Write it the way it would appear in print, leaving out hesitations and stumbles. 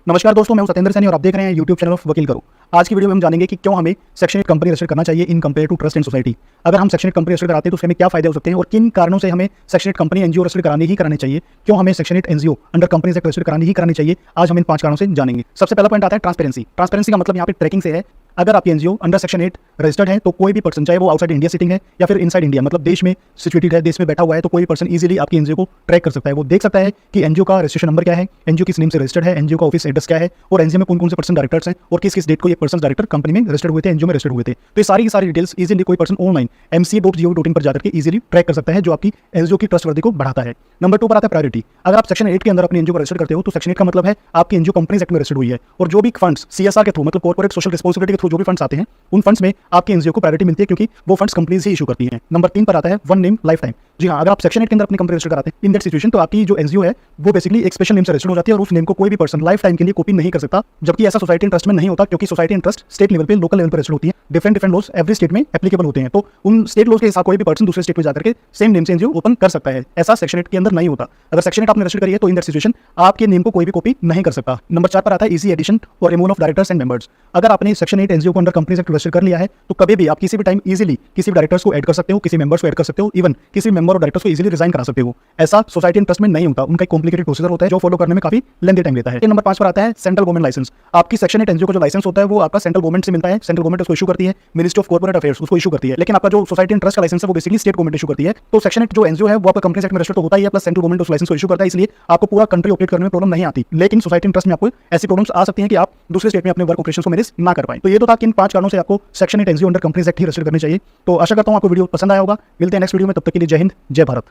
नमस्कार दोस्तों, मैं हूं सत्येंद्र सैनी और आप देख रहे हैं यूट्यूब चैनल ऑफ वकील करो। आज की वीडियो में हम जानेंगे कि क्यों हमें सेक्शन 8 कंपनी रजिस्टर करना चाहिए in compare to trust and society. अगर हम सेक्शन 8 कंपनी रजिस्टर कराते हैं तो उससे हमें क्या फायदे हो सकते हैं और किन कारणों से हमें सेक्शन 8 कंपनी एनजीओ रजिस्टर करानी चाहिए। क्यों हमें section 8 NGO under company act register करानी चाहिए, आज हम इन 5 कारणों से जानेंगे। सबसे पहला पॉइंट आता है ट्रांसपेरेंसी। ट्रांसपेरेंसी का मतलब यहाँ पे ट्रैकिंग से है। अगर आपकी एनजीओ अंडर सेक्शन 8 रजिस्टर्ड है तो कोई भी पर्सन, चाहे वो आउटसाइड इंडिया सिटिंग है या फिर इनसाइड इंडिया, मतलब देश में सिचुएटेड है, देश में बैठा हुआ है, तो कोई भी पर्सन इजीली आपकी एनजीओ को ट्रैक कर सकता है। वो देख सकता है कि एनजीओ का रजिस्ट्रेशन नंबर क्या है, एनजीओ किस नेम से रजिस्टर्ड है, एनजीओ का ऑफिस एड्रेस क्या है और एनजीओ में कौन-कौन से पर्सन डायरेक्टर्स हैं और किस किस डेट को ये पर्सन डायरेक्टर कंपनी में रजिस्टर्ड हुए थे, एनजीओ में रजिस्टर्ड हुए थे। तो ये सारी डिटेल्स इजीली कोई पर्सन ऑनलाइन mca.gov.in पर जाकर के इजीली ट्रैक कर सकता है, जो आपकी एनजीओ की ट्रस्टवर्दी को बढ़ाता है। नंबर 2 पर आता है प्रायोरिटी। अगर आप सेक्शन 8 के अंदर अपनी एनजीओ को रजिस्टर करते हो तो सेक्शन 8 का मतलब है आपकी एनजीओ कंपनीज एक्ट में रजिस्टर्ड हुई है और जो भी फंड्स सीएसआर के थ्रू, मतलब कॉर्पोरेट सोशल रिस्पांसिबिलिटी के थ्रू जो भी फंड्स आते हैं, उन फंड्स में आपकी एनजीओ को प्रायोरिटी मिलती है क्योंकि वो फंड्स कंपनीज ही इशू करती हैं। नंबर 3 पर आता है वन नेम लाइफ टाइम। जी हाँ, अगर आप सेक्शन 8 के अंदर अपनी कंपनी रजिस्टर कराते हैं इन दैट सिचुएशन, तो आपकी जो एनजीओ है वो बेसिकली एक स्पेशल नेम से रजिस्टर हो जाती है और उस नेम को कोई भी पर्सन लाइफ टाइम के लिए कॉपी नहीं कर सकता, जबकि ऐसा सोसाइटी एंड ट्रस्ट में नहीं होता, क्योंकि society and trust state level पे, लोकल लेवल पर रजिस्टर होती है। डिफरेंट लॉज एवरी स्टेट में एप्लीकेबल होते हैं, तो उन स्टेट लॉज के हिसाब कोई भी पर्सन दूसरे स्टेट में जाकर के सेम नेम से एनजीओ ओपन कर सकता है। ऐसा सेक्शन 8 के अंदर नहीं होता। अगर सेक्शन 8 आपने रजिस्टर करी है तो इन दैट सिचुएशन आपके नेम को कोई भी कॉपी नहीं कर सकता। नंबर 4 पर आता है इजी एडिशन और removal of directors and members. अगर आपने सेक्शन 8 एनजीओ को अंडर कंपनीज एक्ट रजिस्टर कर लिया है तो कभी भी आप किसी भी टाइम इजीली किसी भी डायरेक्टर्स को ऐड कर सकते हो, किसी मेंबर्स को ऐड कर सकते हो, इवन किसी मेंबर और डायरेक्टर्स को इजीली रिजाइन करा सकते हो। ऐसा सोसाइटी एंड ट्रस्ट में नहीं होता। उनका एक कॉम्प्लिकेटेड प्रोसीजर होता है जो फॉलो करने में काफी लेंथी टाइम लेता है। नंबर 5 पर आता है सेंट्रल गवर्नमेंट लाइसेंस। आपकी सेक्शन 8 एनजीओ का जो लाइसेंस होता है वो आपका सेंट्रल गवर्नमेंट से मिलता है। सेंट्रल गवर्नमेंट उसको इशू करती है, मिनिस्ट्री ऑफ कॉर्पोरेट अफेयर्स उसको इशू करती है। लेकिन आपका जो सोसाइटी एंड ट्रस्ट का लाइसेंस है वो बेसिकली स्टेट गवर्नमेंट इशू करती है। तो सेक्शन 8 जो एनजीओ है वो आपका कंपनी एक्ट में रजिस्टर तो होता ही है, प्लस सेंट्रल गवर्नमेंट उस लाइसेंस को इशू करता है, इसलिए आपको पूरा कंट्री ऑपरेट करने में प्रॉब्लम नहीं आती। लेकिन सोसाइटी एंड ट्रस्ट में आपको ऐसी प्रॉब्लम्स आ सकती हैं कि आप दूसरे स्टेट में अपने वर्क ऑपरेशंस को मैनेज ना कर पाएं। तो ये तो था कि इन 5 कारणों से आपको section 8 NGO under companies act ही रजिस्टर करनी चाहिए। तो आशा करता हूं आपको वीडियो पसंद आया होगा। मिलते हैं नेक्स्ट वीडियो में, तब तक के लिए जय हिंद, जय भारत।